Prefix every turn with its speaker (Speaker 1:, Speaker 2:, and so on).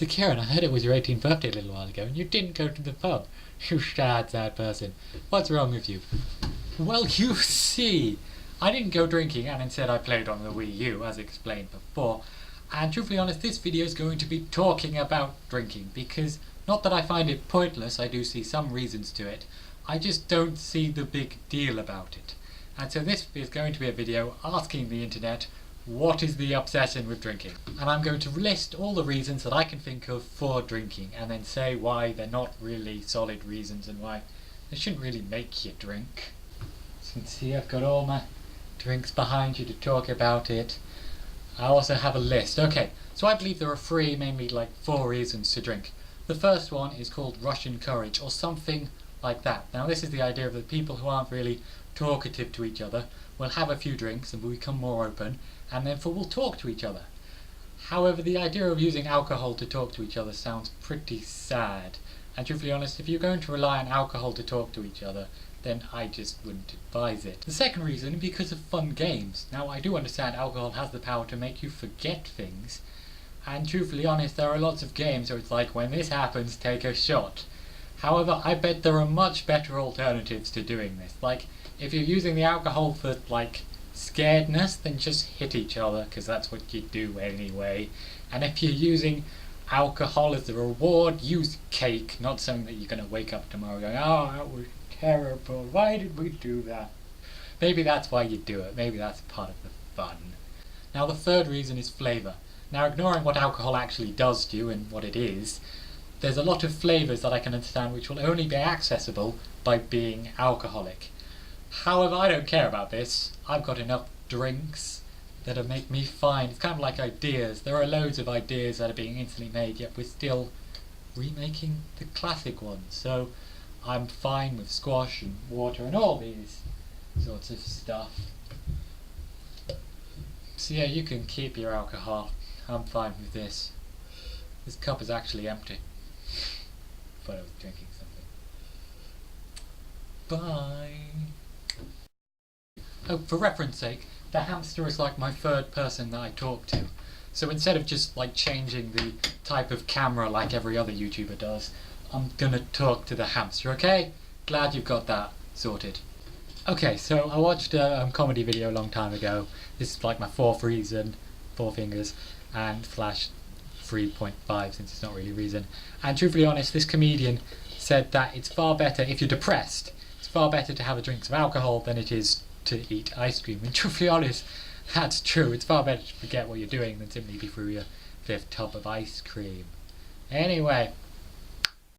Speaker 1: Mr. Kieran, I heard it was your 18th birthday a little while ago and you didn't go to the pub. You sad person. What's wrong with you? Well, you see, I didn't go drinking and instead I played on the Wii U, as explained before. And truthfully honest, this video is going to be talking about drinking because, not that I find it pointless, I do see some reasons to it, I just don't see the big deal about it. And so this is going to be a video asking the internet, what is the obsession with drinking? And I'm going to list all the reasons that I can think of for drinking and then say why they're not really solid reasons and why they shouldn't really make you drink. As you can see, I've got all my drinks behind you to talk about it. I also have a list. Okay, so I believe there are three, mainly like 4 reasons to drink. The first one is called Russian courage or something like that. Now this is the idea of the people who aren't really talkative to each other will have a few drinks and will become more open and therefore will talk to each other. However, the idea of using alcohol to talk to each other sounds pretty sad. And truthfully honest, if you're going to rely on alcohol to talk to each other, then I just wouldn't advise it. The second reason is because of fun games. Now I do understand alcohol has the power to make you forget things, and truthfully honest, there are lots of games where it's like, when this happens, take a shot. However, I bet there are much better alternatives to doing this. Like, if you're using the alcohol for, like, scaredness, then just hit each other, because that's what you do anyway. And if you're using alcohol as a reward, use cake, not something that you're going to wake up tomorrow going, oh, that was terrible, why did we do that? Maybe that's why you do it, maybe that's part of the fun. Now the third reason is flavour. Now ignoring what alcohol actually does to you and what it is, there's a lot of flavours that I can understand which will only be accessible by being alcoholic. However, I don't care about this. I've got enough drinks that'll make me fine. It's kind of like ideas. There are loads of ideas that are being instantly made, yet we're still remaking the classic ones. So I'm fine with squash and water and all these sorts of stuff. So yeah, you can keep your alcohol. I'm fine with this. This cup is actually empty. Thought I was drinking something. Bye. Oh, for reference sake, the hamster is like my third person that I talk to. So instead of just like changing the type of camera like every other YouTuber does, I'm gonna talk to the hamster, okay? Glad you've got that sorted. Okay, so I watched a comedy video a long time ago. This is like my 4th reason, 4 fingers, and Flash 3.5 since it's not really reason. And truthfully honest, this comedian said that it's far better, if you're depressed, it's far better to have a drink of alcohol than it is to eat ice cream. And truthfully honest, that's true. It's far better to forget what you're doing than simply be through your 5th tub of ice cream. Anyway,